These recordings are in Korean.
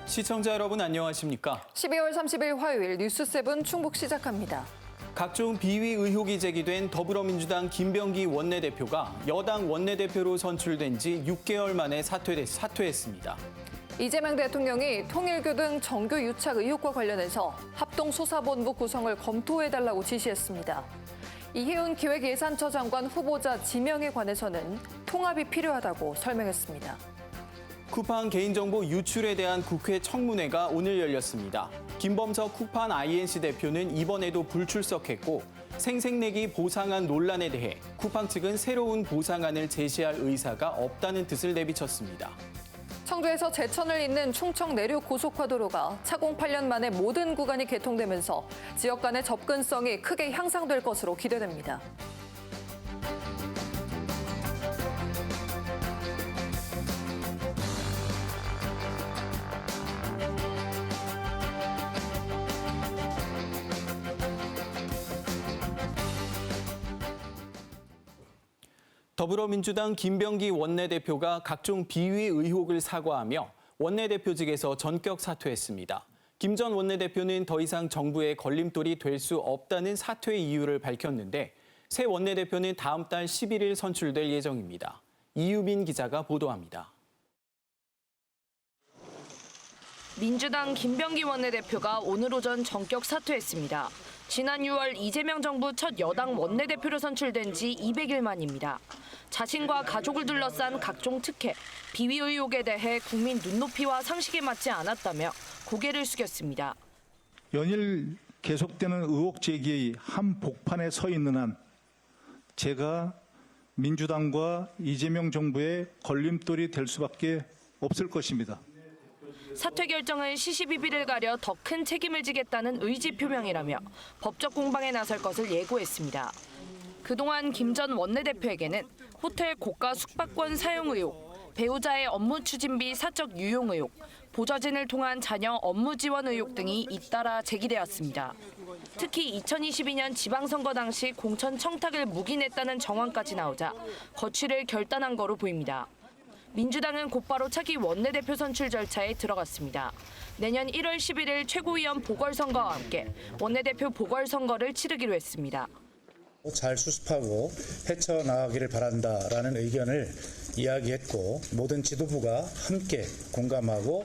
시청자 여러분 안녕하십니까? 12월 30일 화요일 뉴스7 충북 시작합니다. 각종 비위 의혹이 제기된 더불어민주당 김병기 원내대표가 여당 원내대표로 선출된 지 6개월 만에 사퇴했습니다. 이재명 대통령이 통일교 등 정교 유착 의혹과 관련해서 합동수사본부 구성을 검토해달라고 지시했습니다. 이혜훈 기획예산처 장관 후보자 지명에 관해서는 통합이 필요하다고 설명했습니다. 쿠팡 개인정보 유출에 대한 국회 청문회가 오늘 열렸습니다. 김범석 쿠팡 INC 대표는 이번에도 불출석했고 생색내기 보상안 논란에 대해 쿠팡 측은 새로운 보상안을 제시할 의사가 없다는 뜻을 내비쳤습니다. 청주에서 제천을 잇는 충청 내륙 고속화도로가 착공 8년 만에 모든 구간이 개통되면서 지역 간의 접근성이 크게 향상될 것으로 기대됩니다. 더불어민주당 김병기 원내대표가 각종 비위 의혹을 사과하며 원내대표직에서 전격 사퇴했습니다. 김 전 원내대표는 더 이상 정부의 걸림돌이 될 수 없다는 사퇴 이유를 밝혔는데 새 원내대표는 다음 달 11일 선출될 예정입니다. 이유빈 기자가 보도합니다. 민주당 김병기 원내대표가 오늘 오전 전격 사퇴했습니다. 지난 6월 이재명 정부 첫 여당 원내대표로 선출된 지 200일 만입니다. 자신과 가족을 둘러싼 각종 특혜, 비위 의혹에 대해 국민 눈높이와 상식에 맞지 않았다며 고개를 숙였습니다. 연일 계속되는 의혹 제기의 한복판에 서 있는 한 제가 민주당과 이재명 정부의 걸림돌이 될 수밖에 없을 것입니다. 사퇴 결정을 시시비비를 가려 더 큰 책임을 지겠다는 의지 표명이라며 법적 공방에 나설 것을 예고했습니다. 그동안 김 전 원내대표에게는 호텔 고가 숙박권 사용 의혹, 배우자의 업무 추진비 사적 유용 의혹, 보좌진을 통한 자녀 업무 지원 의혹 등이 잇따라 제기되었습니다. 특히 2022년 지방선거 당시 공천 청탁을 묵인했다는 정황까지 나오자 거취를 결단한 거로 보입니다. 민주당은 곧바로 차기 원내대표 선출 절차에 들어갔습니다. 내년 1월 11일 최고위원 보궐선거와 함께 원내대표 보궐선거를 치르기로 했습니다. 잘 수습하고 헤쳐나가기를 바란다라는 의견을 이야기했고 모든 지도부가 함께 공감하고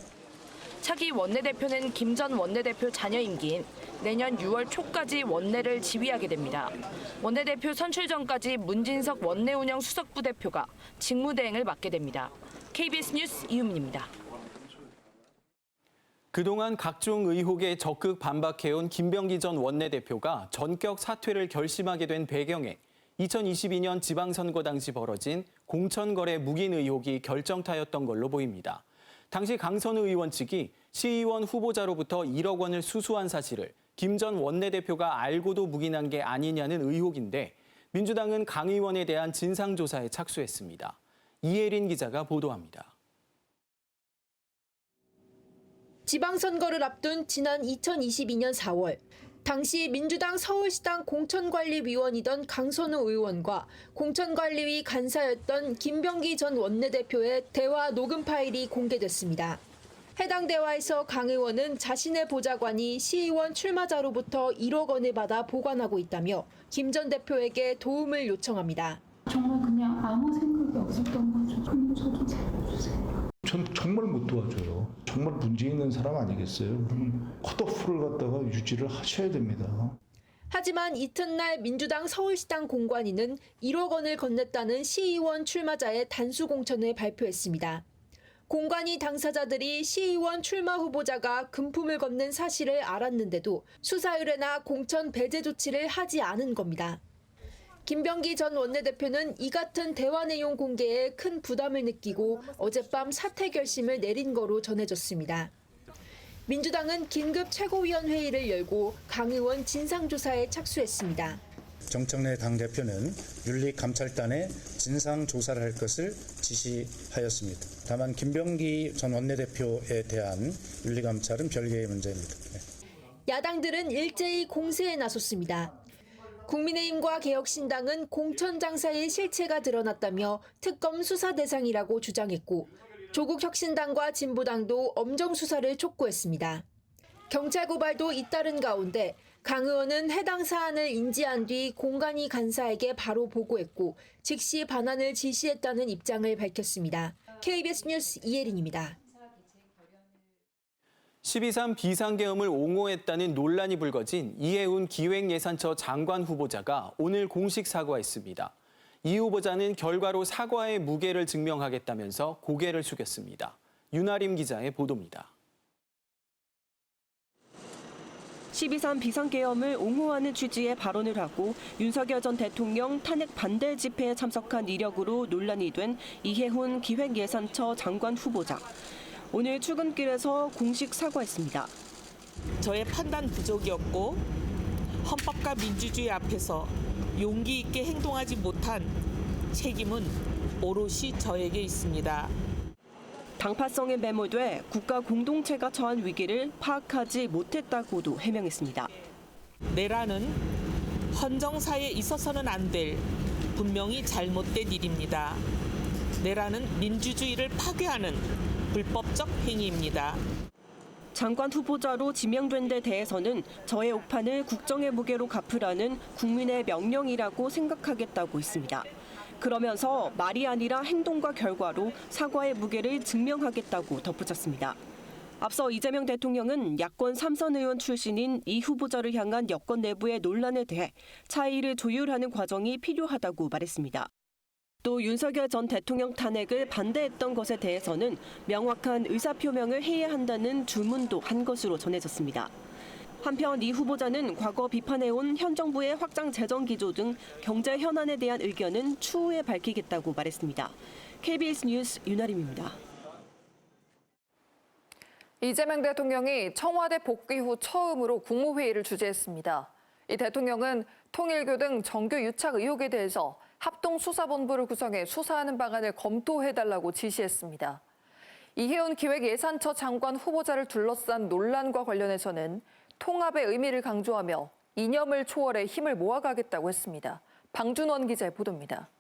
차기 원내대표는 김 전 원내대표 자녀 임기인 내년 6월 초까지 원내를 지휘하게 됩니다. 원내대표 선출 전까지 문진석 원내운영 수석부대표가 직무대행을 맡게 됩니다. KBS 뉴스 이유민입니다. 그동안 각종 의혹에 적극 반박해온 김병기 전 원내대표가 전격 사퇴를 결심하게 된 배경에 2022년 지방선거 당시 벌어진 공천거래 묵인 의혹이 결정타였던 걸로 보입니다. 당시 강선우 의원 측이 시의원 후보자로부터 1억 원을 수수한 사실을 김 전 원내대표가 알고도 묵인한 게 아니냐는 의혹인데 민주당은 강 의원에 대한 진상조사에 착수했습니다. 이혜린 기자가 보도합니다. 지방선거를 앞둔 지난 2022년 4월, 당시 민주당 서울시당 공천관리위원이던 강선우 의원과 공천관리위 간사였던 김병기 전 원내대표의 대화 녹음 파일이 공개됐습니다. 해당 대화에서 강 의원은 자신의 보좌관이 시의원 출마자로부터 1억 원을 받아 보관하고 있다며 김 전 대표에게 도움을 요청합니다. 정말 그냥 아무 생각이 없었던 거죠. 그럼 저도 살려주세요. 전 정말 못 도와줘요. 정말 문제 있는 사람 아니겠어요? 그러면 컷오프를 갖다가 유지를 하셔야 됩니다. 하지만 이튿날 민주당 서울시당 공관위는 1억 원을 건넸다는 시의원 출마자의 단수 공천을 발표했습니다. 공관위 당사자들이 시의원 출마 후보자가 금품을 건넨 사실을 알았는데도 수사 의뢰나 공천 배제 조치를 하지 않은 겁니다. 김병기 전 원내대표는 이 같은 대화 내용 공개에 큰 부담을 느끼고 어젯밤 사퇴 결심을 내린 거로 전해졌습니다. 민주당은 긴급 최고위원 회의를 열고 강 의원 진상조사에 착수했습니다. 정청래 당대표는 윤리감찰단에 진상조사를 할 것을 지시하였습니다. 다만 김병기 전 원내대표에 대한 윤리감찰은 별개의 문제입니다. 야당들은 일제히 공세에 나섰습니다. 국민의힘과 개혁신당은 공천 장사의 실체가 드러났다며 특검 수사 대상이라고 주장했고 조국혁신당과 진보당도 엄정 수사를 촉구했습니다. 경찰 고발도 잇따른 가운데 강 의원은 해당 사안을 인지한 뒤 공관위 간사에게 바로 보고했고 즉시 반환을 지시했다는 입장을 밝혔습니다. KBS 뉴스 이혜린입니다. 12.3 비상계엄을 옹호했다는 논란이 불거진 이해운 기획예산처 장관 후보자가 오늘 공식 사과했습니다. 이 후보자는 결과로 사과의 무게를 증명하겠다면서 고개를 숙였습니다. 윤아림 기자의 보도입니다. 12.3 비상계엄을 옹호하는 취지의 발언을 하고 윤석열 전 대통령 탄핵 반대 집회에 참석한 이력으로 논란이 된 이해훈 기획예산처 장관 후보자. 오늘 출근길에서 공식 사과했습니다. 저의 판단 부족이었고 헌법과 민주주의 앞에서 용기 있게 행동하지 못한 책임은 오롯이 저에게 있습니다. 당파성에 매몰돼 국가 공동체가 처한 위기를 파악하지 못했다고도 해명했습니다. 내란은 헌정사에 있어서는 안 될 분명히 잘못된 일입니다. 내란은 민주주의를 파괴하는 불법적 행위입니다. 장관 후보자로 지명된 데 대해서는 저의 오판을 국정의 무게로 갚으라는 국민의 명령이라고 생각하겠다고 했습니다. 그러면서 말이 아니라 행동과 결과로 사과의 무게를 증명하겠다고 덧붙였습니다. 앞서 이재명 대통령은 야권 3선 의원 출신인 이 후보자를 향한 여권 내부의 논란에 대해 차이를 조율하는 과정이 필요하다고 말했습니다. 또 윤석열 전 대통령 탄핵을 반대했던 것에 대해서는 명확한 의사표명을 해야 한다는 주문도 한 것으로 전해졌습니다. 한편 이 후보자는 과거 비판해온 현 정부의 확장 재정 기조 등 경제 현안에 대한 의견은 추후에 밝히겠다고 말했습니다. KBS 뉴스 윤아림입니다. 이재명 대통령이 청와대 복귀 후 처음으로 국무회의를 주재했습니다. 이 대통령은 통일교 등 정교 유착 의혹에 대해서 합동수사본부를 구성해 수사하는 방안을 검토해달라고 지시했습니다. 이해운 기획예산처 장관 후보자를 둘러싼 논란과 관련해서는 통합의 의미를 강조하며 이념을 초월해 힘을 모아가겠다고 했습니다. 방준원 기자의 보도입니다.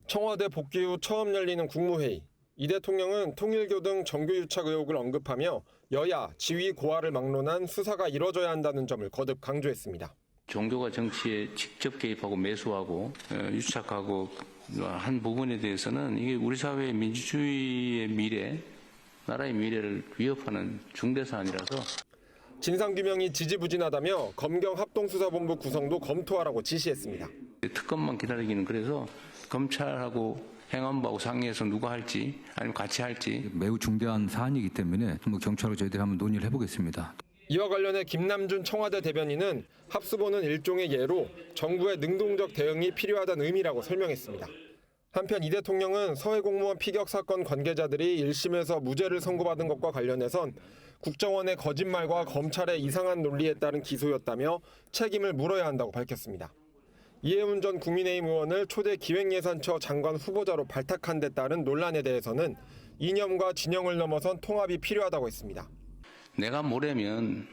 청와대 복귀 후 처음 열리는 국무회의. 이 대통령은 통일교 등 정교유착 의혹을 언급하며 여야, 지위 고하를 막론한 수사가 이뤄져야 한다는 점을 거듭 강조했습니다. 종교가 정치에 직접 개입하고 매수하고 유착하고 한 부분에 대해서는 이게 우리 사회의 민주주의의 미래, 나라의 미래를 위협하는 중대 사안이라서 진상규명이 지지부진하다며 검경 합동수사본부 구성도 검토하라고 지시했습니다. 특검만 기다리기는 그래서 검찰하고 행안부하고 상의해서 누가 할지 아니면 같이 할지 매우 중대한 사안이기 때문에 경찰로 저희들이 한번 논의를 해보겠습니다. 이와 관련해 김남준 청와대 대변인은 합수본은 일종의 예로 정부의 능동적 대응이 필요하다는 의미라고 설명했습니다. 한편 이 대통령은 서해 공무원 피격 사건 관계자들이 1심에서 무죄를 선고받은 것과 관련해선 국정원의 거짓말과 검찰의 이상한 논리에 따른 기소였다며 책임을 물어야 한다고 밝혔습니다. 이해운 전 국민의힘 의원을 초대 기획예산처 장관 후보자로 발탁한 데 따른 논란에 대해서는 이념과 진영을 넘어선 통합이 필요하다고 했습니다. 내가 모래면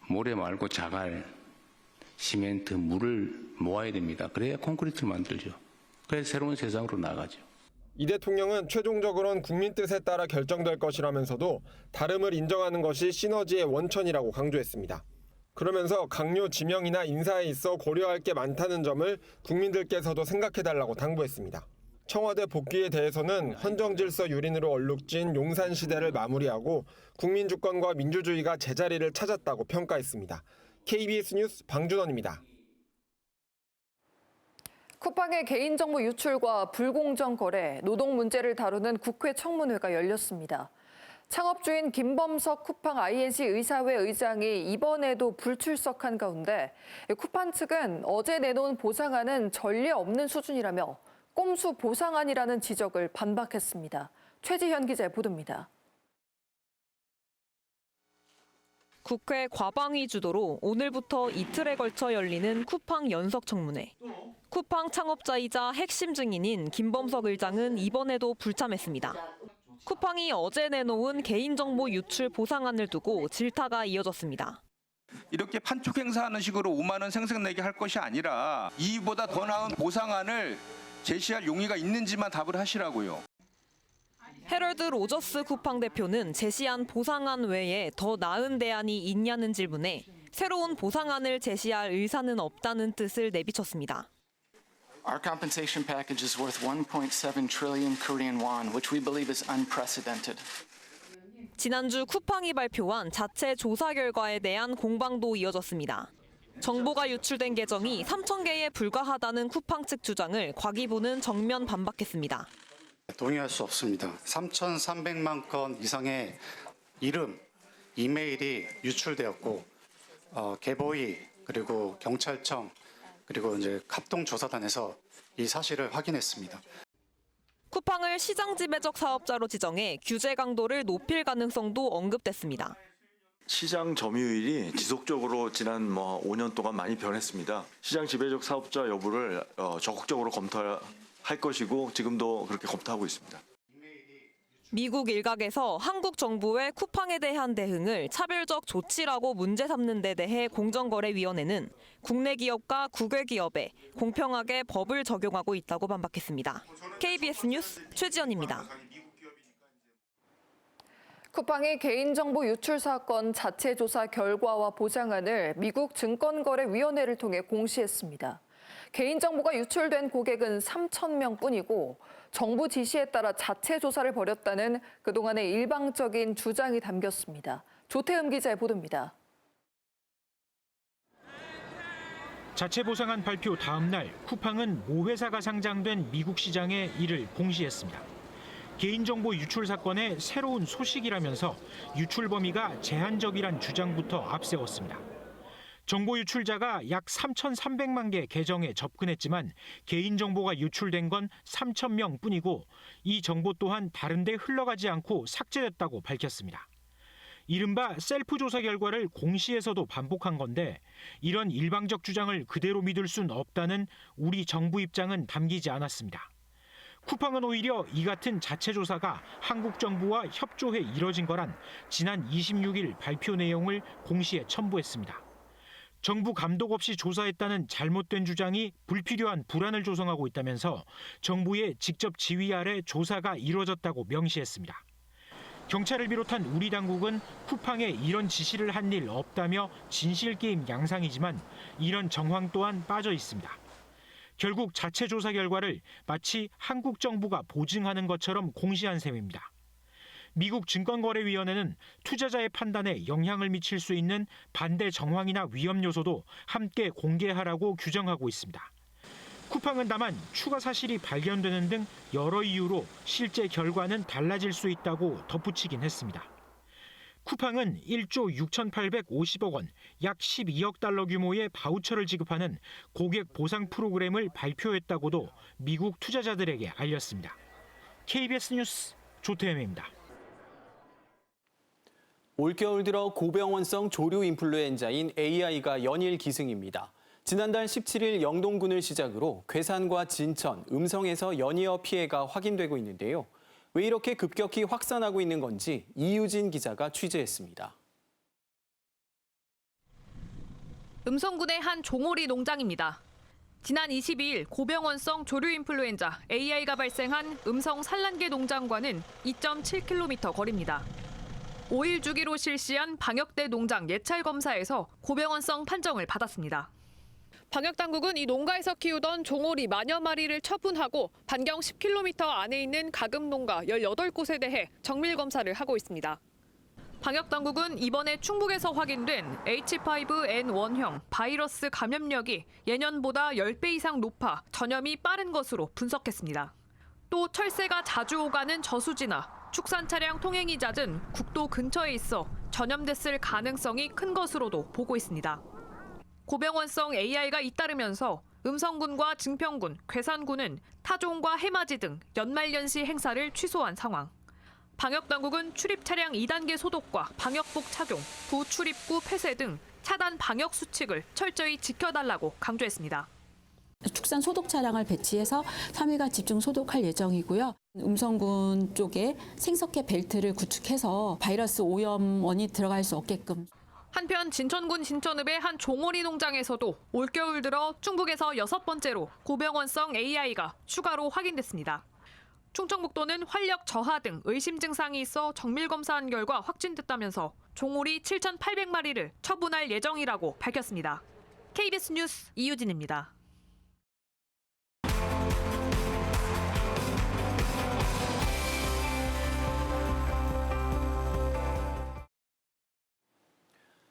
모래 말고 자갈, 시멘트, 물을 모아야 됩니다. 그래야 콘크리트를 만들죠. 그래서 새로운 세상으로 나가죠. 이 대통령은 최종적으로는 국민 뜻에 따라 결정될 것이라면서도 다름을 인정하는 것이 시너지의 원천이라고 강조했습니다. 그러면서 강요 지명이나 인사에 있어 고려할 게 많다는 점을 국민들께서도 생각해달라고 당부했습니다. 청와대 복귀에 대해서는 헌정질서 유린으로 얼룩진 용산 시대를 마무리하고 국민 주권과 민주주의가 제자리를 찾았다고 평가했습니다. KBS 뉴스 방준원입니다. 쿠팡의 개인정보 유출과 불공정 거래, 노동 문제를 다루는 국회 청문회가 열렸습니다. 창업주인 김범석 쿠팡 INC 의사회 의장이 이번에도 불출석한 가운데 쿠팡 측은 어제 내놓은 보상안은 전례 없는 수준이라며 꼼수 보상안이라는 지적을 반박했습니다. 최지현 기자의 보도입니다. 국회 과방위 주도로 오늘부터 이틀에 걸쳐 열리는 쿠팡 연석청문회. 쿠팡 창업자이자 핵심 증인인 김범석 의장은 이번에도 불참했습니다. 쿠팡이 어제 내놓은 개인정보 유출 보상안을 두고 질타가 이어졌습니다. 이렇게 판촉 행사하는 식으로 5만 원 생색내게 할 것이 아니라 이보다 더 나은 보상안을 제시할 용의가 있는지만 답을 하시라고요. 해럴드 로저스 쿠팡 대표는 제시한 보상안 외에 더 나은 대안이 있냐는 질문에 새로운 보상안을 제시할 의사는 없다는 뜻을 내비쳤습니다. Our compensation package is worth 1.7 trillion Korean won, which we believe is unprecedented. 지난주 쿠팡이 발표한 자체 조사 결과에 대한 공방도 이어졌습니다. 정보가 유출된 계정이 3,000개에 불과하다는 쿠팡 측 주장을 과기부는 정면 반박했습니다. 동의할 수 없습니다. 3,300만 건 이상의 이름, 이메일이 유출되었고 개보이 그리고 경찰청 그리고 이제 합동조사단에서 이 사실을 확인했습니다. 쿠팡을 시장 지배적 사업자로 지정해 규제 강도를 높일 가능성도 언급됐습니다. 시장 점유율이 지속적으로 지난 5년 동안 많이 변했습니다. 시장 지배적 사업자 여부를 적극적으로 검토할 것이고 지금도 그렇게 검토하고 있습니다. 미국 일각에서 한국 정부의 쿠팡에 대한 대응을 차별적 조치라고 문제 삼는 데 대해 공정거래위원회는 국내 기업과 국외 기업에 공평하게 법을 적용하고 있다고 반박했습니다. KBS 뉴스 최지연입니다. 쿠팡이 개인정보 유출 사건 자체 조사 결과와 보장안을 미국 증권거래위원회를 통해 공시했습니다. 개인정보가 유출된 고객은 3,000명뿐이고 정부 지시에 따라 자체 조사를 벌였다는 그동안의 일방적인 주장이 담겼습니다. 조태흠 기자의 보도입니다. 자체 보상안 발표 다음 날 쿠팡은 모 회사가 상장된 미국 시장에 이를 공시했습니다. 개인정보 유출 사건의 새로운 소식이라면서 유출 범위가 제한적이란 주장부터 앞세웠습니다. 정보 유출자가 약 3,300만 개 계정에 접근했지만 개인정보가 유출된 건 3,000명 뿐이고 이 정보 또한 다른 데 흘러가지 않고 삭제됐다고 밝혔습니다. 이른바 셀프 조사 결과를 공시에서도 반복한 건데 이런 일방적 주장을 그대로 믿을 순 없다는 우리 정부 입장은 담기지 않았습니다. 쿠팡은 오히려 이 같은 자체 조사가 한국 정부와 협조해 이뤄진 거란 지난 26일 발표 내용을 공시에 첨부했습니다. 정부 감독 없이 조사했다는 잘못된 주장이 불필요한 불안을 조성하고 있다면서 정부의 직접 지휘 아래 조사가 이루어졌다고 명시했습니다. 경찰을 비롯한 우리 당국은 쿠팡에 이런 지시를 한 일 없다며 진실게임 양상이지만 이런 정황 또한 빠져 있습니다. 결국 자체 조사 결과를 마치 한국 정부가 보증하는 것처럼 공시한 셈입니다. 미국 증권거래위원회는 투자자의 판단에 영향을 미칠 수 있는 반대 정황이나 위험 요소도 함께 공개하라고 규정하고 있습니다. 쿠팡은 다만 추가 사실이 발견되는 등 여러 이유로 실제 결과는 달라질 수 있다고 덧붙이긴 했습니다. 쿠팡은 1조 6,850억 원, 약 12억 달러 규모의 바우처를 지급하는 고객 보상 프로그램을 발표했다고도 미국 투자자들에게 알렸습니다. KBS 뉴스 조태흠입니다. 올겨울 들어 고병원성 조류 인플루엔자인 AI가 연일 기승입니다. 지난달 17일 영동군을 시작으로 괴산과 진천, 음성에서 연이어 피해가 확인되고 있는데요. 왜 이렇게 급격히 확산하고 있는 건지 이유진 기자가 취재했습니다. 음성군의 한 종오리 농장입니다. 지난 22일 고병원성 조류 인플루엔자 AI가 발생한 음성 산란계 농장과는 2.7km 거리입니다. 5일 주기로 실시한 방역대 농장 예찰 검사에서 고병원성 판정을 받았습니다. 방역당국은 이 농가에서 키우던 종오리 만여 마리를 처분하고 반경 10km 안에 있는 가금 농가 18곳에 대해 정밀 검사를 하고 있습니다. 방역당국은 이번에 충북에서 확인된 H5N1형 바이러스 감염력이 예년보다 10배 이상 높아 전염이 빠른 것으로 분석했습니다. 또 철새가 자주 오가는 저수지나 축산 차량 통행이 잦은 국도 근처에 있어 전염됐을 가능성이 큰 것으로도 보고 있습니다. 고병원성 AI가 잇따르면서 음성군과 증평군, 괴산군은 타종과 해맞이 등 연말연시 행사를 취소한 상황. 방역당국은 출입 차량 2단계 소독과 방역복 착용, 부출입구 폐쇄 등 차단 방역 수칙을 철저히 지켜달라고 강조했습니다. 축산 소독 차량을 배치해서 3일간 집중 소독할 예정이고요. 음성군 쪽에 생석회 벨트를 구축해서 바이러스 오염원이 들어갈 수 없게끔. 한편 진천군 진천읍의 한 종오리 농장에서도 올겨울 들어 충북에서 6번째로 고병원성 AI가 추가로 확인됐습니다. 충청북도는 활력 저하 등 의심 증상이 있어 정밀 검사한 결과 확진됐다면서 종오리 7,800마리를 처분할 예정이라고 밝혔습니다. KBS 뉴스 이유진입니다.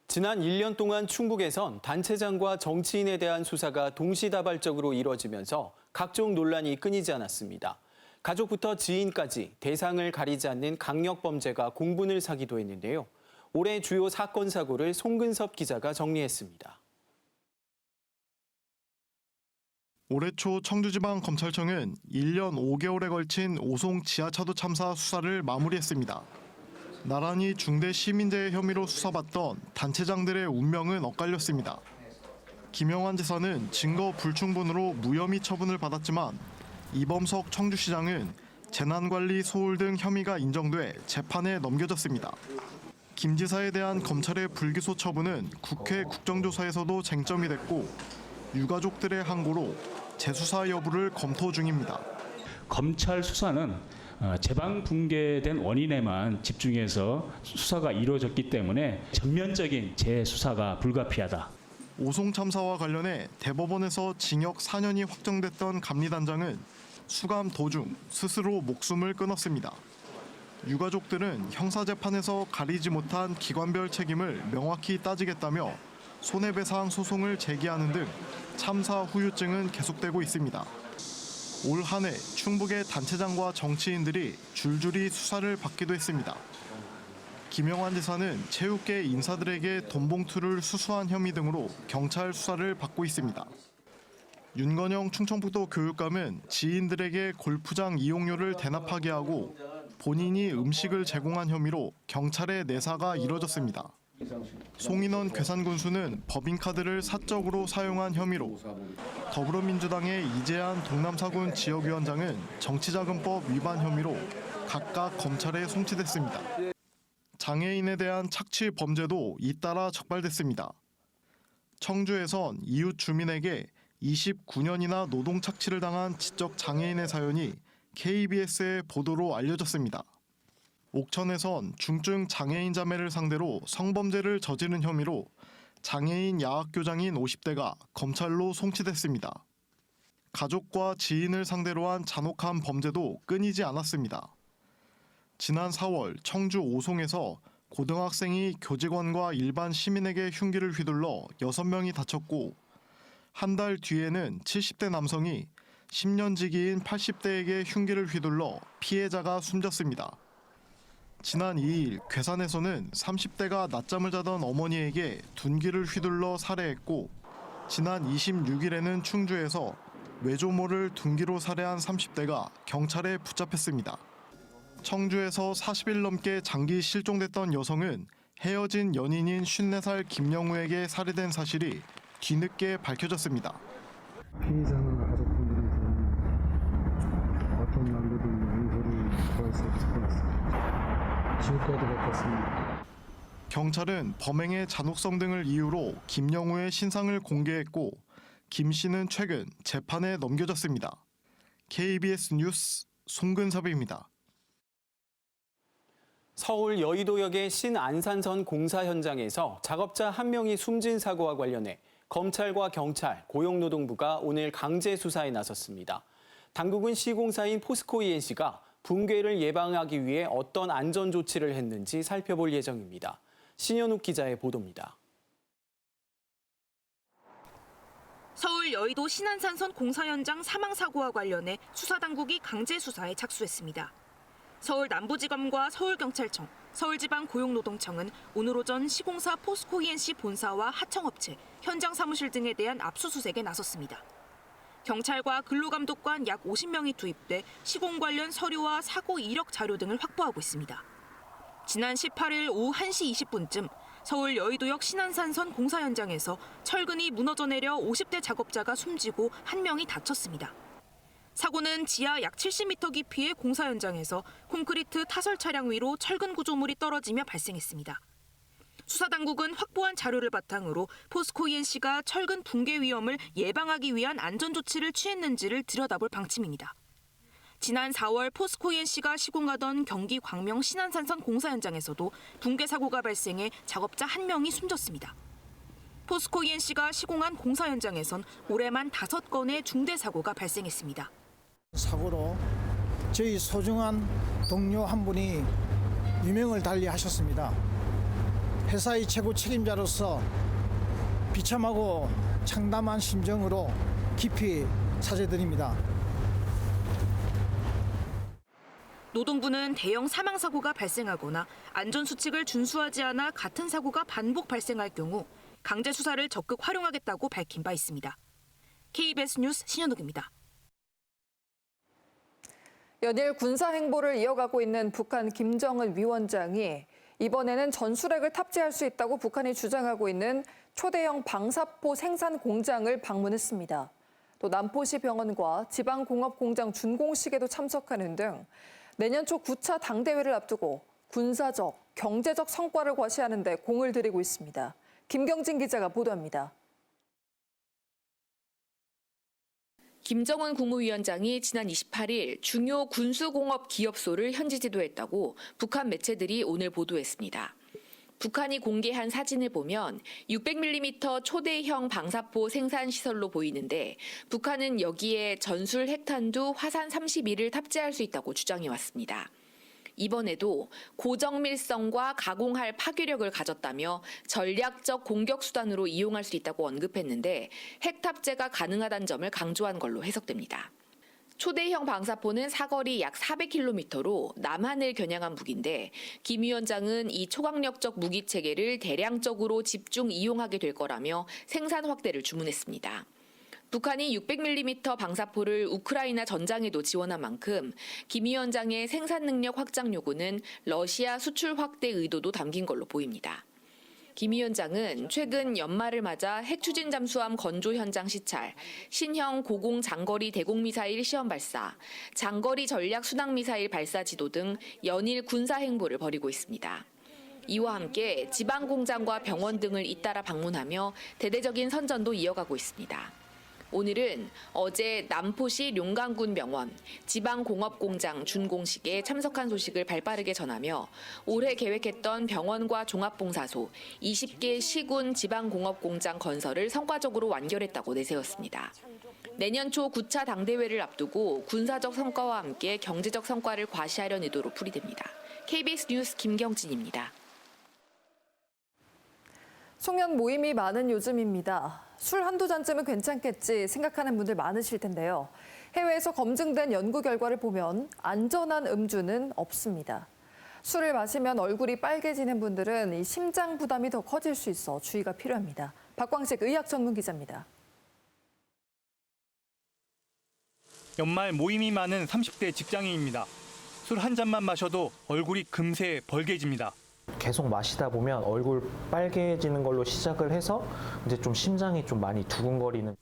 지난 1년 동안 충북에선 단체장과 정치인에 대한 수사가 동시다발적으로 이뤄지면서 각종 논란이 끊이지 않았습니다. 가족부터 지인까지 대상을 가리지 않는 강력범죄가 공분을 사기도 했는데요. 올해 주요 사건 사고를 송근섭 기자가 정리했습니다. 올해 초 청주지방검찰청은 1년 5개월에 걸친 오송 지하차도 참사 수사를 마무리했습니다. 나란히 중대 시민재해 혐의로 수사받던 단체장들의 운명은 엇갈렸습니다. 김영환 지사는 증거 불충분으로 무혐의 처분을 받았지만 이범석 청주시장은 재난관리 소홀 등 혐의가 인정돼 재판에 넘겨졌습니다. 김 지사에 대한 검찰의 불기소 처분은 국회 국정조사에서도 쟁점이 됐고 유가족들의 항고로 재수사 여부를 검토 중입니다. 검찰 수사는 제방 붕괴된 원인에만 집중해서 수사가 이루어졌기 때문에 전면적인 재수사가 불가피하다. 오송 참사와 관련해 대법원에서 징역 4년이 확정됐던 감리단장은 수감 도중 스스로 목숨을 끊었습니다. 유가족들은 형사재판에서 가리지 못한 기관별 책임을 명확히 따지겠다며 손해배상 소송을 제기하는 등 참사 후유증은 계속되고 있습니다. 올 한 해 충북의 단체장과 정치인들이 줄줄이 수사를 받기도 했습니다. 김영환 지사는 체육계 인사들에게 돈봉투를 수수한 혐의 등으로 경찰 수사를 받고 있습니다. 윤건영 충청북도 교육감은 지인들에게 골프장 이용료를 대납하게 하고 본인이 음식을 제공한 혐의로 경찰에 내사가 이뤄졌습니다. 송인원 괴산군수는 법인카드를 사적으로 사용한 혐의로, 더불어민주당의 이재한 동남사군 지역위원장은 정치자금법 위반 혐의로 각각 검찰에 송치됐습니다. 장애인에 대한 착취 범죄도 잇따라 적발됐습니다. 청주에선 이웃 주민에게 29년이나 노동 착취를 당한 지적 장애인의 사연이 KBS의 보도로 알려졌습니다. 옥천에선 중증 장애인 자매를 상대로 성범죄를 저지른 혐의로 장애인 야학교장인 50대가 검찰로 송치됐습니다. 가족과 지인을 상대로 한 잔혹한 범죄도 끊이지 않았습니다. 지난 4월 청주 오송에서 고등학생이 교직원과 일반 시민에게 흉기를 휘둘러 6명이 다쳤고 한 달 뒤에는 70대 남성이 10년 지기인 80대에게 흉기를 휘둘러 피해자가 숨졌습니다. 지난 2일 괴산에서는 30대가 낮잠을 자던 어머니에게 둔기를 휘둘러 살해했고 지난 26일에는 충주에서 외조모를 둔기로 살해한 30대가 경찰에 붙잡혔습니다. 청주에서 40일 넘게 장기 실종됐던 여성은 헤어진 연인인 54살 김영우에게 살해된 사실이 뒤늦게 밝혀졌습니다. 피해자나 가족분들한테는 어떤 말로든 용서를 구할 수 없을 것 같습니다. 지옥과도 같았습니다. 경찰은 범행의 잔혹성 등을 이유로 김영우의 신상을 공개했고 김 씨는 최근 재판에 넘겨졌습니다. KBS 뉴스 송근섭입니다. 서울 여의도역의 신안산선 공사 현장에서 작업자 한 명이 숨진 사고와 관련해 검찰과 경찰, 고용노동부가 오늘 강제 수사에 나섰습니다. 당국은 시공사인 포스코 ENC가 붕괴를 예방하기 위해 어떤 안전 조치를 했는지 살펴볼 예정입니다. 신현욱 기자의 보도입니다. 서울 여의도 신안산선 공사 현장 사망 사고와 관련해 수사당국이 강제 수사에 착수했습니다. 서울 남부지검과 서울경찰청, 서울지방고용노동청은 오늘 오전 시공사 포스코 ENC 본사와 하청업체, 현장 사무실 등에 대한 압수수색에 나섰습니다. 경찰과 근로감독관 약 50명이 투입돼 시공 관련 서류와 사고 이력 자료 등을 확보하고 있습니다. 지난 18일 오후 1시 20분쯤 서울 여의도역 신안산선 공사 현장에서 철근이 무너져 내려 50대 작업자가 숨지고 한 명이 다쳤습니다. 사고는 지하 약 70m 깊이의 공사 현장에서 콘크리트 타설 차량 위로 철근 구조물이 떨어지며 발생했습니다. 수사당국은 확보한 자료를 바탕으로 포스코 ENC가 철근 붕괴 위험을 예방하기 위한 안전조치를 취했는지를 들여다볼 방침입니다. 지난 4월 포스코 ENC가 시공하던 경기 광명 신안산선 공사 현장에서도 붕괴 사고가 발생해 작업자 1명이 숨졌습니다. 포스코 ENC가 시공한 공사 현장에선 올해만 5건의 중대 사고가 발생했습니다. 사고로 저희 소중한 동료 한 분이 유명을 달리하셨습니다. 회사의 최고 책임자로서 비참하고 참담한 심정으로 깊이 사죄드립니다. 노동부는 대형 사망 사고가 발생하거나 안전수칙을 준수하지 않아 같은 사고가 반복 발생할 경우 강제 수사를 적극 활용하겠다고 밝힌 바 있습니다. KBS 뉴스 신현옥입니다. 연일 군사 행보를 이어가고 있는 북한 김정은 위원장이 이번에는 전술핵을 탑재할 수 있다고 북한이 주장하고 있는 초대형 방사포 생산 공장을 방문했습니다. 또 남포시 병원과 지방공업공장 준공식에도 참석하는 등 내년 초 9차 당대회를 앞두고 군사적, 경제적 성과를 과시하는 데 공을 들이고 있습니다. 김경진 기자가 보도합니다. 김정은 국무위원장이 지난 28일 중요 군수공업 기업소를 현지 지도했다고 북한 매체들이 오늘 보도했습니다. 북한이 공개한 사진을 보면 600mm 초대형 방사포 생산 시설로 보이는데 북한은 여기에 전술 핵탄두 화산 32를 탑재할 수 있다고 주장해왔습니다. 이번에도 고정밀성과 가공할 파괴력을 가졌다며 전략적 공격 수단으로 이용할 수 있다고 언급했는데 핵 탑재가 가능하다는 점을 강조한 걸로 해석됩니다. 초대형 방사포는 사거리 약 400km로 남한을 겨냥한 무기인데 김 위원장은 이 초강력적 무기 체계를 대량적으로 집중 이용하게 될 거라며 생산 확대를 주문했습니다. 북한이 600mm 방사포를 우크라이나 전장에도 지원한 만큼 김 위원장의 생산 능력 확장 요구는 러시아 수출 확대 의도도 담긴 걸로 보입니다. 김 위원장은 최근 연말을 맞아 핵추진 잠수함 건조 현장 시찰, 신형 고공 장거리 대공미사일 시험 발사, 장거리 전략 순항미사일 발사 지도 등 연일 군사 행보를 벌이고 있습니다. 이와 함께 지방공장과 병원 등을 잇따라 방문하며 대대적인 선전도 이어가고 있습니다. 오늘은 어제 남포시 룡강군 병원, 지방공업공장 준공식에 참석한 소식을 발빠르게 전하며 올해 계획했던 병원과 종합봉사소, 20개 시군 지방공업공장 건설을 성과적으로 완결했다고 내세웠습니다. 내년 초 9차 당대회를 앞두고 군사적 성과와 함께 경제적 성과를 과시하려는 의도로 풀이됩니다. KBS 뉴스 김경진입니다. 송년 모임이 많은 요즘입니다. 술 한두 잔쯤은 괜찮겠지 생각하는 분들 많으실 텐데요. 해외에서 검증된 연구 결과를 보면 안전한 음주는 없습니다. 술을 마시면 얼굴이 빨개지는 분들은 이 심장 부담이 더 커질 수 있어 주의가 필요합니다. 박광식 의학 전문 기자입니다. 연말 모임이 많은 30대 직장인입니다. 술 한 잔만 마셔도 얼굴이 금세 벌개집니다. 계속 마시다 보면 얼굴 빨개지는 걸로 시작을 해서 이제 좀 심장이 좀 많이 두근거리는.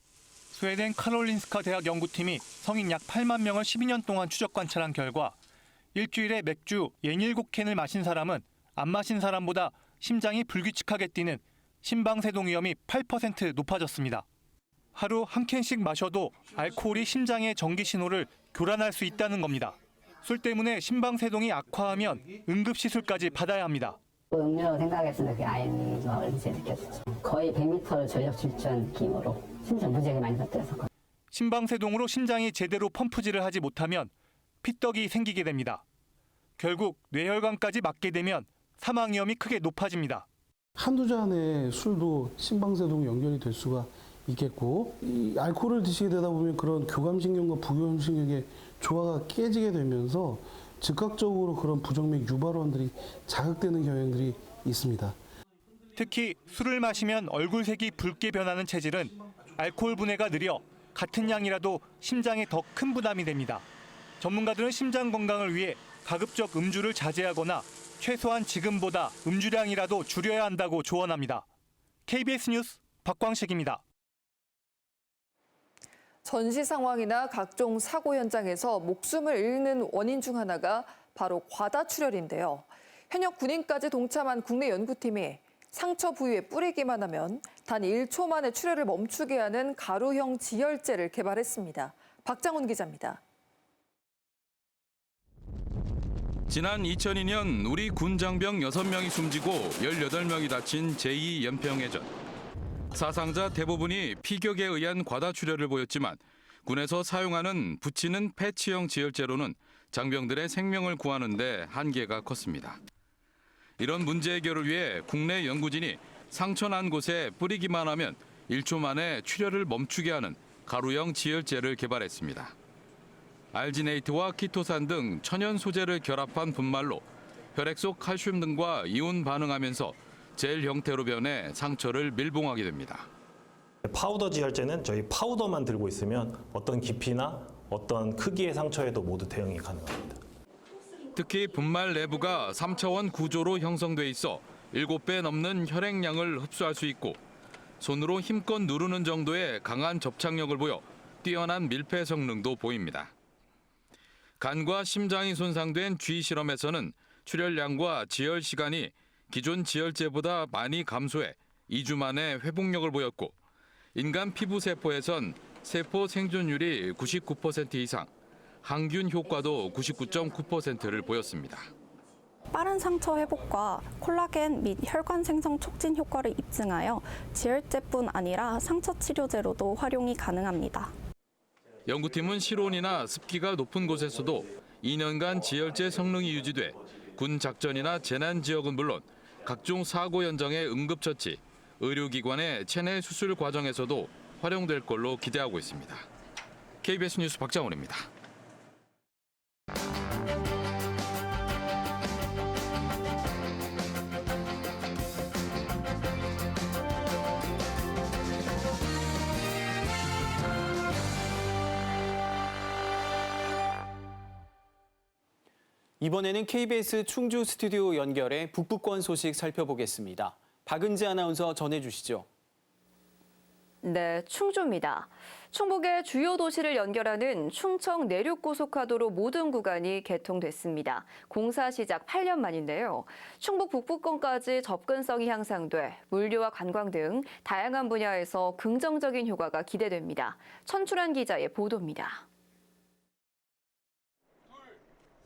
스웨덴 카롤린스카 대학 연구팀이 성인 약 8만 명을 12년 동안 추적 관찰한 결과 일주일에 맥주 67캔을 마신 사람은 안 마신 사람보다 심장이 불규칙하게 뛰는 심방세동 위험이 8% 높아졌습니다. 하루 한 캔씩 마셔도 알코올이 심장의 전기 신호를 교란할 수 있다는 겁니다. 술 때문에 심방세동이 악화하면 응급시술까지 받아야 합니다. 음료로 생각했을 때 그게 아닌 이제 느꼈어요. 거의 100m 전력 질주한 느낌으로 심장 무지하게 많이 터뜨려서. 심방세동으로 심장이 제대로 펌프질을 하지 못하면 피떡이 생기게 됩니다. 결국 뇌혈관까지 막게 되면 사망 위험이 크게 높아집니다. 한두 잔의 술도 심방세동 연결이 될 수가 있겠고, 이 알코올을 드시게 되다 보면 그런 교감신경과 부교감신경의 조화가 깨지게 되면서 즉각적으로 그런 부정맥 유발원들이 자극되는 경향들이 있습니다. 특히 술을 마시면 얼굴색이 붉게 변하는 체질은 알코올 분해가 느려 같은 양이라도 심장에 더 큰 부담이 됩니다. 전문가들은 심장 건강을 위해 가급적 음주를 자제하거나 최소한 지금보다 음주량이라도 줄여야 한다고 조언합니다. KBS 뉴스 박광식입니다. 전시 상황이나 각종 사고 현장에서 목숨을 잃는 원인 중 하나가 바로 과다출혈인데요. 현역 군인까지 동참한 국내 연구팀이 상처 부위에 뿌리기만 하면 단 1초 만에 출혈을 멈추게 하는 가루형 지혈제를 개발했습니다. 박장훈 기자입니다. 지난 2002년 우리 군 장병 6명이 숨지고 18명이 다친 제2연평해전. 사상자 대부분이 피격에 의한 과다출혈을 보였지만 군에서 사용하는 붙이는 패치형 지혈제로는 장병들의 생명을 구하는 데 한계가 컸습니다. 이런 문제 해결을 위해 국내 연구진이 상처 난 곳에 뿌리기만 하면 1초 만에 출혈을 멈추게 하는 가루형 지혈제를 개발했습니다. 알지네이트와 키토산 등 천연 소재를 결합한 분말로 혈액 속 칼슘 등과 이온 반응하면서 젤 형태로 변해 상처를 밀봉하게 됩니다. 파우더 지혈제는 저희 파우더만 들고 있으면 어떤 깊이나 어떤 크기의 상처에도 모두 대응이 가능합니다. 특히 분말 내부가 3차원 구조로 형성돼 있어 7배 넘는 혈액량을 흡수할 수 있고 손으로 힘껏 누르는 정도의 강한 접착력을 보여 뛰어난 밀폐 성능도 보입니다. 간과 심장이 손상된 쥐 실험에서는 출혈량과 지혈 시간이 기존 지혈제보다 많이 감소해 2주 만에 회복력을 보였고 인간 피부 세포에선 세포 생존율이 99% 이상, 항균 효과도 99.9%를 보였습니다. 빠른 상처 회복과 콜라겐 및 혈관 생성 촉진 효과를 입증하여 지혈제뿐 아니라 상처 치료제로도 활용이 가능합니다. 연구팀은 실온이나 습기가 높은 곳에서도 2년간 지혈제 성능이 유지돼 군 작전이나 재난 지역은 물론 각종 사고 현장의 응급처치, 의료기관의 체내 수술 과정에서도 활용될 걸로 기대하고 있습니다. KBS 뉴스 박장훈입니다. 이번에는 KBS 충주 스튜디오 연결해 북부권 소식 살펴보겠습니다. 박은지 아나운서 전해주시죠. 네, 충주입니다. 충북의 주요 도시를 연결하는 충청 내륙고속화도로 모든 구간이 개통됐습니다. 공사 시작 8년 만인데요. 충북 북부권까지 접근성이 향상돼 물류와 관광 등 다양한 분야에서 긍정적인 효과가 기대됩니다. 천출한 기자의 보도입니다.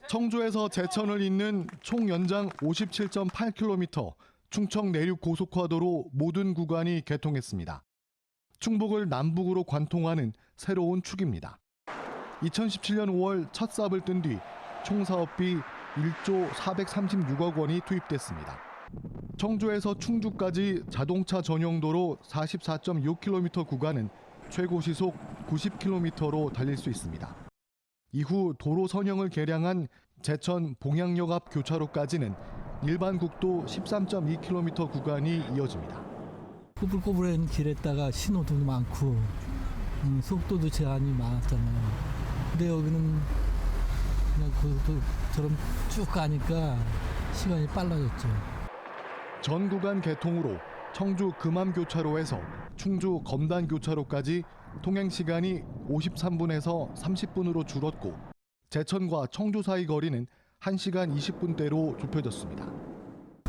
청주에서 제천을 잇는 총 연장 57.8km 충청 내륙 고속화도로 모든 구간이 개통했습니다. 충북을 남북으로 관통하는 새로운 축입니다. 2017년 5월 첫 삽을 뜬 뒤 총 사업비 1조 436억 원이 투입됐습니다. 청주에서 충주까지 자동차 전용도로 44.6km 구간은 최고 시속 90km로 달릴 수 있습니다. 이후 도로 선형을 개량한 제천 봉양역 앞 교차로까지는 일반 국도 13.2km 구간이 이어집니다. 꼬불꼬불한 길에다가 신호도 많고 속도도 제한이 많았잖아요. 근데 여기는 그냥 고속도로처럼 쭉 가니까 시간이 빨라졌죠. 전 구간 개통으로 청주 금암교차로에서 충주 검단교차로까지 통행 시간이 53분에서 30분으로 줄었고 제천과 청주 사이 거리는 1시간 20분대로 좁혀졌습니다.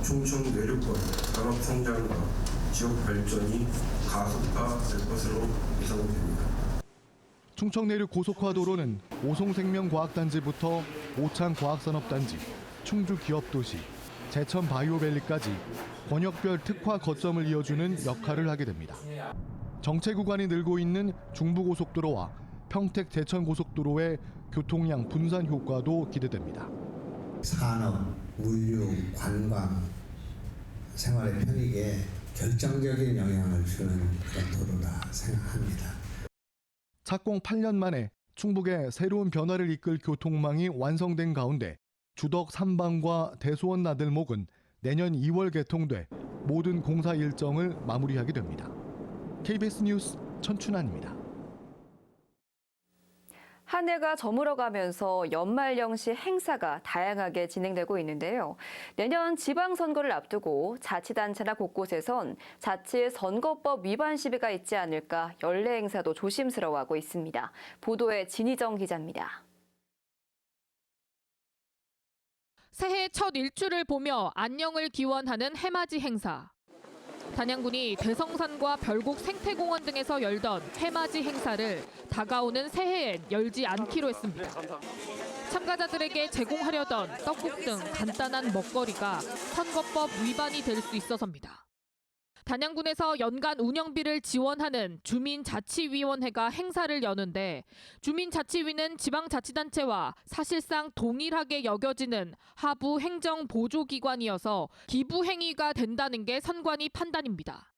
충청 내륙권 산업 성장과 지역 발전이 가속화될 것으로 예상됩니다. 충청 내륙 고속화도로는 오송생명과학단지부터 오창과학산업단지, 충주기업도시, 제천 바이오밸리까지 권역별 특화 거점을 이어주는 역할을 하게 됩니다. 정체 구간이 늘고 있는 중부고속도로와 평택 제천고속도로의 교통량 분산 효과도 기대됩니다. 산업, 물류, 관광, 생활의 편익에 결정적인 영향을 주는 그런 도로라 생각합니다. 착공 8년 만에 충북의 새로운 변화를 이끌 교통망이 완성된 가운데 주덕 삼방과 대소원 나들목은 내년 2월 개통돼 모든 공사 일정을 마무리하게 됩니다. KBS 뉴스 천춘환입니다. 한 해가 저물어가면서 연말연시 행사가 다양하게 진행되고 있는데요. 내년 지방선거를 앞두고 자치단체나 곳곳에선 자칫 선거법 위반 시비가 있지 않을까 연례 행사도 조심스러워하고 있습니다. 보도에 진희정 기자입니다. 새해 첫 일주를 보며 안녕을 기원하는 해맞이 행사. 단양군이 대성산과 별곡 생태공원 등에서 열던 해맞이 행사를 다가오는 새해엔 열지 않기로 했습니다. 참가자들에게 제공하려던 떡국 등 간단한 먹거리가 선거법 위반이 될 수 있어서입니다. 단양군에서 연간 운영비를 지원하는 주민자치위원회가 행사를 여는데 주민자치위는 지방자치단체와 사실상 동일하게 여겨지는 하부 행정보조기관이어서 기부행위가 된다는 게 선관위 판단입니다.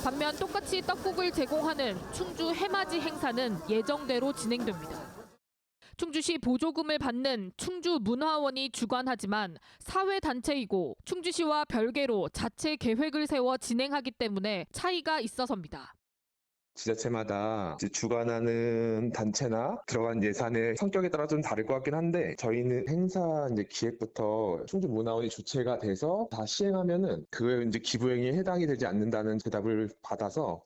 반면 똑같이 떡국을 제공하는 충주 해맞이 행사는 예정대로 진행됩니다. 충주시 보조금을 받는 충주문화원이 주관하지만 사회단체이고 충주시와 별개로 자체 계획을 세워 진행하기 때문에 차이가 있어서입니다. 지자체마다 주관하는 단체나 들어간 예산의 성격에 따라 좀 다를 것 같긴 한데 저희는 행사 기획부터 충주문화원이 주체가 돼서 다 시행하면은 그에 기부행위에 해당이 되지 않는다는 대답을 받아서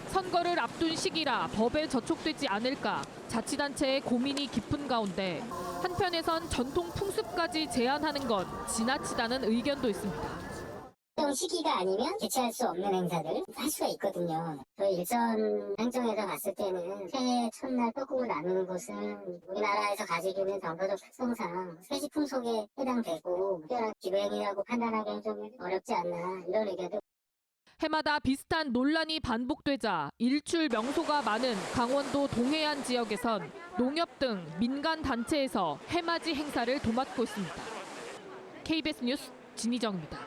선거를 앞둔 시기라 법에 저촉되지 않을까 자치단체의 고민이 깊은 가운데 한편에선 전통 풍습까지 제한하는 건 지나치다는 의견도 있습니다. 시기가 아니면 개최할 수 없는 행사들 할 수가 있거든요. 저희 일선 행정에서 봤을 때는 새해 첫날 떡국을 나누는 것은 우리나라에서 가지고 있는 정서적 특성상 세시 풍속에 해당되고 특별한 기부행위라고 판단하기는 좀 어렵지 않나 이런 의견도. 해마다 비슷한 논란이 반복되자 일출 명소가 많은 강원도 동해안 지역에선 농협 등 민간 단체에서 해맞이 행사를 도맡고 있습니다. KBS 뉴스 진희정입니다.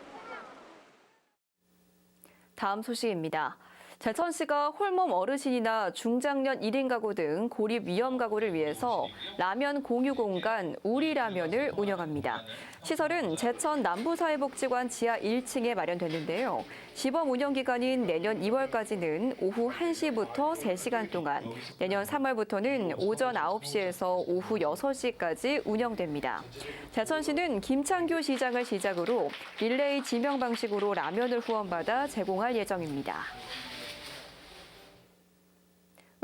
다음 소식입니다. 제천시가 홀몸 어르신이나 중장년 1인 가구 등 고립 위험 가구를 위해서 라면 공유 공간 우리라면을 운영합니다. 시설은 제천 남부사회복지관 지하 1층에 마련됐는데요. 시범 운영 기간인 내년 2월까지는 오후 1시부터 3시간 동안, 내년 3월부터는 오전 9시에서 오후 6시까지 운영됩니다. 제천시는 김창규 시장을 시작으로 릴레이 지명 방식으로 라면을 후원받아 제공할 예정입니다.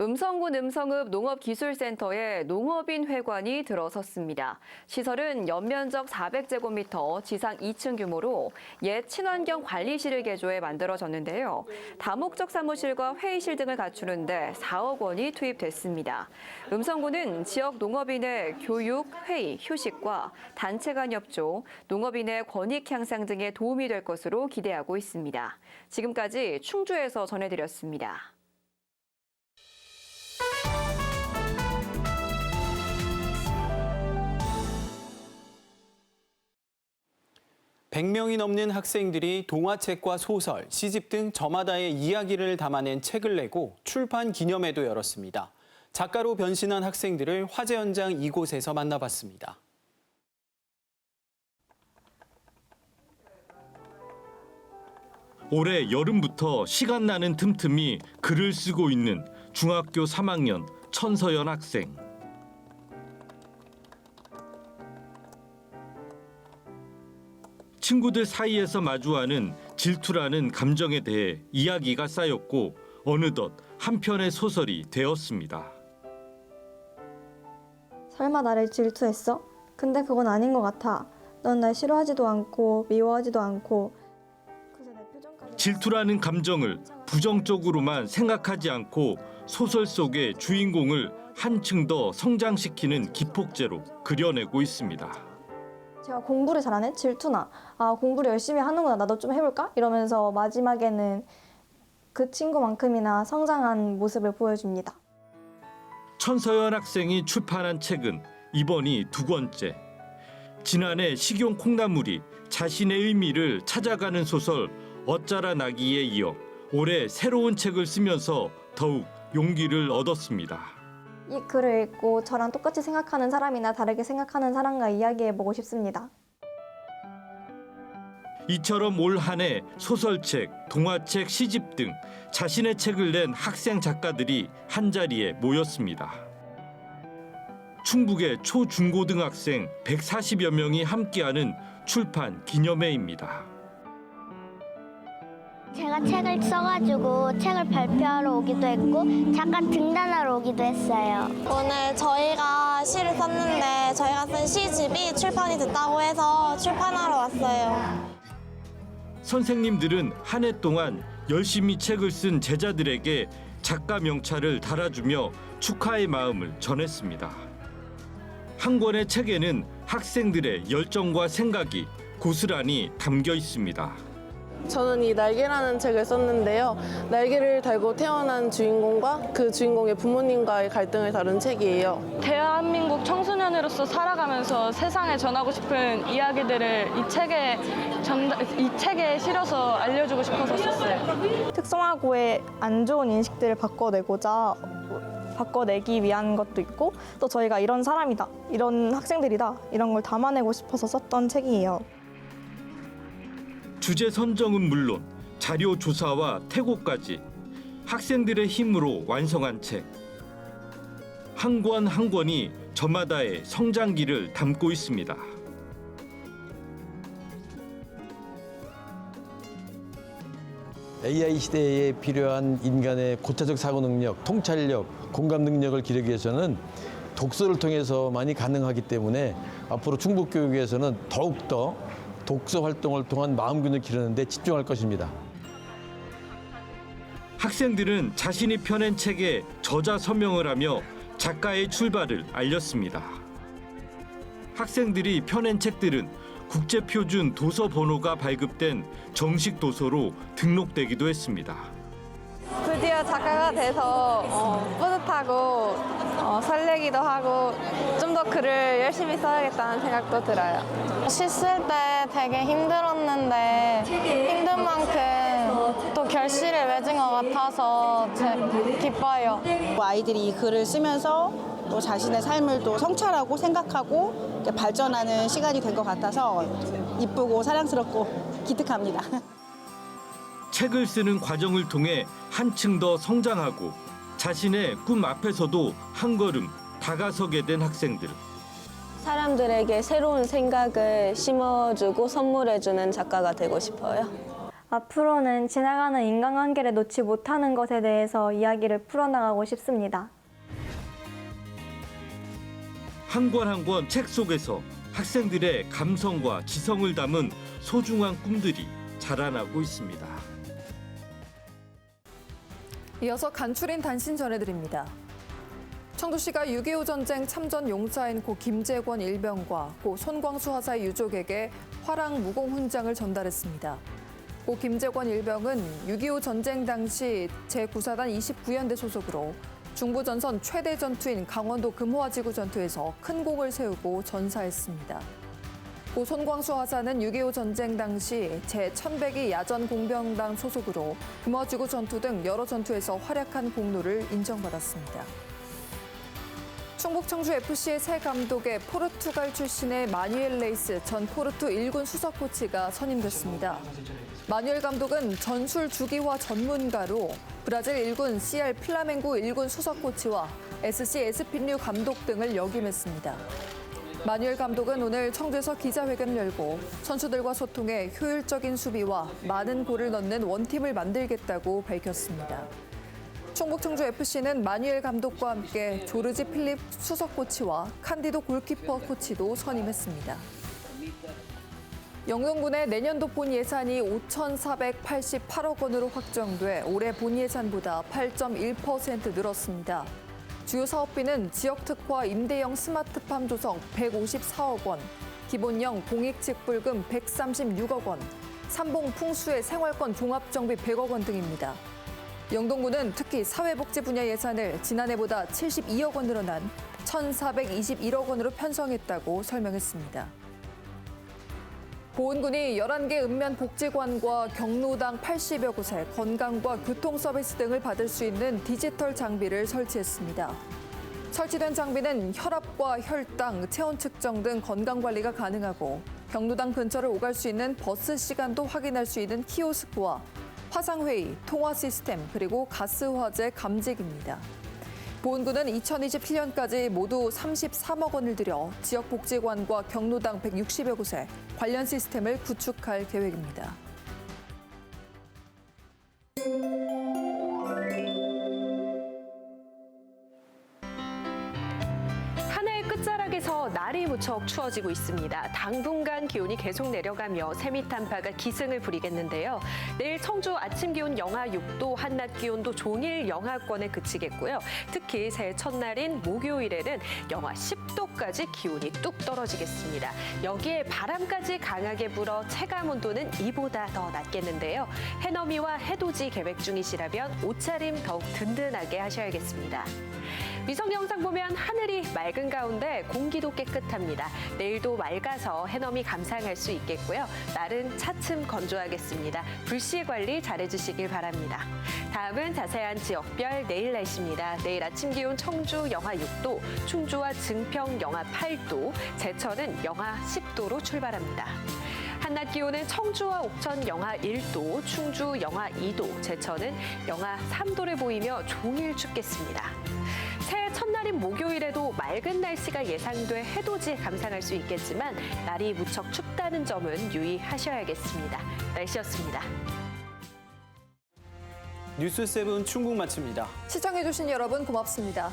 음성군 음성읍 농업기술센터에 농업인 회관이 들어섰습니다. 시설은 연면적 400제곱미터, 지상 2층 규모로 옛 친환경 관리실을 개조해 만들어졌는데요. 다목적 사무실과 회의실 등을 갖추는데 4억 원이 투입됐습니다. 음성군은 지역 농업인의 교육, 회의, 휴식과 단체 간 협조, 농업인의 권익 향상 등에 도움이 될 것으로 기대하고 있습니다. 지금까지 충주에서 전해드렸습니다. 100명이 넘는 학생들이 동화책과 소설, 시집 등 저마다의 이야기를 담아낸 책을 내고 출판 기념회도 열었습니다. 작가로 변신한 학생들을 화재 현장 이곳에서 만나봤습니다. 올해 여름부터 시간 나는 틈틈이 글을 쓰고 있는 중학교 3학년 천서연 학생. 친구들 사이에서 마주하는 질투라는 감정에 대해 이야기가 쌓였고 어느덧 한 편의 소설이 되었습니다. 설마 나를 질투했어? 근데 그건 아닌 것 같아. 넌 날 싫어하지도 않고 미워하지도 않고. 질투라는 감정을 부정적으로만 생각하지 않고 소설 속의 주인공을 한층 더 성장시키는 기폭제로 그려내고 있습니다. 제가 공부를 잘하네? 질투나. 아, 공부를 열심히 하는구나. 나도 좀 해볼까? 이러면서 마지막에는 그 친구만큼이나 성장한 모습을 보여줍니다. 천서연 학생이 출판한 책은 이번이 2권째. 지난해 식용 콩나물이 자신의 의미를 찾아가는 소설 어쩌라 나기에 이어 올해 새로운 책을 쓰면서 더욱 용기를 얻었습니다. 이 글을 읽고 저랑 똑같이 생각하는 사람이나 다르게 생각하는 사람과 이야기해보고 싶습니다. 이처럼 올 한 해 소설책, 동화책, 시집 등 자신의 책을 낸 학생 작가들이 한자리에 모였습니다. 충북의 초, 중고등학생 140여 명이 함께하는 출판 기념회입니다. 제가 책을 써가지고 책을 발표하러 오기도 했고 잠깐 등단하러 오기도 했어요. 오늘 저희가 시를 썼는데 저희가 쓴 시집이 출판이 됐다고 해서 출판하러 왔어요. 선생님들은 한 해 동안 열심히 책을 쓴 제자들에게 작가 명찰을 달아주며 축하의 마음을 전했습니다. 한 권의 책에는 학생들의 열정과 생각이 고스란히 담겨 있습니다. 저는 이 날개라는 책을 썼는데요. 날개를 달고 태어난 주인공과 그 주인공의 부모님과의 갈등을 다룬 책이에요. 대한민국 청소년으로서 살아가면서 세상에 전하고 싶은 이야기들을 이 책에 실어서 알려주고 싶어서 썼어요. 특성화고의 안 좋은 인식들을 바꿔내기 위한 것도 있고 또 저희가 이런 사람이다, 이런 학생들이다 이런 걸 담아내고 싶어서 썼던 책이에요. 주제 선정은 물론 자료 조사와 태고까지 학생들의 힘으로 완성한 책. 한 권 한 권이 저마다의 성장기를 담고 있습니다. AI 시대에 필요한 인간의 고차적 사고 능력, 통찰력, 공감 능력을 기르기 위해서는 독서를 통해서만이 가능하기 때문에 앞으로 충북교육에서는 더욱더 독서 활동을 통한 마음균을 기르는 데 집중할 것입니다. 학생들은 자신이 펴낸 책에 저자 서명을 하며 작가의 출발을 알렸습니다. 학생들이 펴낸 책들은 국제표준 도서 번호가 발급된 정식 도서로 등록되기도 했습니다. 드디어 작가가 돼서 뿌듯하고 설레기도 하고 좀 더 글을 열심히 써야겠다는 생각도 들어요. 시 쓸 때 되게 힘들었는데 힘든 만큼 또 결실을 맺은 것 같아서 기뻐요. 아이들이 이 글을 쓰면서 또 자신의 삶을 또 성찰하고 생각하고 발전하는 시간이 된 것 같아서 이쁘고 사랑스럽고 기특합니다. 책을 쓰는 과정을 통해 한층 더 성장하고 자신의 꿈 앞에서도 한 걸음 다가서게 된 학생들. 사람들에게 새로운 생각을 심어주고 선물해주는 작가가 되고 싶어요. 앞으로는 지나가는 인간관계를 놓지 못하는 것에 대해서 이야기를 풀어나가고 싶습니다. 한 권 한 권 책 속에서 학생들의 감성과 지성을 담은 소중한 꿈들이 자라나고 있습니다. 이어서 간추린 단신 전해드립니다. 청주시가 6.25 전쟁 참전 용사인 고 김재권 일병과 고 손광수 하사의 유족에게 화랑 무공 훈장을 전달했습니다. 고 김재권 일병은 6.25 전쟁 당시 제9사단 29연대 소속으로 중부전선 최대 전투인 강원도 금호화지구 전투에서 큰功을 세우고 전사했습니다. 고 손광수 하사는 6.25 전쟁 당시 제1102 야전공병당 소속으로 금호지구 전투 등 여러 전투에서 활약한 공로를 인정받았습니다. 충북 청주FC의 새 감독에 포르투갈 출신의 마뉴엘 레이스 전 포르투 1군 수석 코치가 선임됐습니다. 마뉴엘 감독은 전술 주기화 전문가로 브라질 1군 CR 플라멩구 1군 수석 코치와 SC 에스핀류 감독 등을 역임했습니다. 마뉴엘 감독은 오늘 청주에서 기자회견을 열고 선수들과 소통해 효율적인 수비와 많은 골을 넣는 원팀을 만들겠다고 밝혔습니다. 충북 청주FC는 마뉴엘 감독과 함께 조르지 필립 수석 코치와 칸디도 골키퍼 코치도 선임했습니다. 영동군의 내년도 본 예산이 5,488억 원으로 확정돼 올해 본 예산보다 8.1% 늘었습니다. 주요 사업비는 지역특화 임대형 스마트팜 조성 154억 원, 기본형 공익직불금 136억 원, 삼봉 풍수의 생활권 종합정비 100억 원 등입니다. 영동군은 특히 사회복지 분야 예산을 지난해보다 72억 원 늘어난 1,421억 원으로 편성했다고 설명했습니다. 보훈군이 11개 읍면복지관과 경로당 80여 곳에 건강과 교통 서비스 등을 받을 수 있는 디지털 장비를 설치했습니다. 설치된 장비는 혈압과 혈당, 체온 측정 등 건강관리가 가능하고 경로당 근처를 오갈 수 있는 버스 시간도 확인할 수 있는 키오스크와 화상회의, 통화 시스템, 그리고 가스화재 감지기입니다. 보훈군은 2027년까지 모두 33억 원을 들여 지역복지관과 경로당 160여 곳에 관련 시스템을 구축할 계획입니다. 한 해의 끝자락에서 날이 묻어 무척 추워지고 있습니다. 당분간 기온이 계속 내려가며 세미탄파가 기승을 부리겠는데요. 내일 청주 아침 기온 영하 6도, 한낮 기온도 종일 영하권에 그치겠고요. 특히 새해 첫날인 목요일에는 영하 10도까지 기온이 뚝 떨어지겠습니다. 여기에 바람까지 강하게 불어 체감 온도는 이보다 더 낮겠는데요. 해넘이와 해돋이 계획 중이시라면 옷차림 더욱 든든하게 하셔야겠습니다. 위성 영상 보면 하늘이 맑은 가운데 공기도 깨끗합니다. 내일도 맑아서 해넘이 감상할 수 있겠고요. 날은 차츰 건조하겠습니다. 불씨 관리 잘해주시길 바랍니다. 다음은 자세한 지역별 내일 날씨입니다. 내일 아침 기온 청주 영하 6도, 충주와 증평 영하 8도, 제천은 영하 10도로 출발합니다. 한낮 기온은 청주와 옥천 영하 1도, 충주 영하 2도, 제천은 영하 3도를 보이며 종일 춥겠습니다. 새해 첫날인 목요일에도 맑은 날씨가 예상돼 해돋이 감상할 수 있겠지만 날이 무척 춥다는 점은 유의하셔야겠습니다. 날씨였습니다. 뉴스7 충북 마칩니다. 시청해주신 여러분 고맙습니다.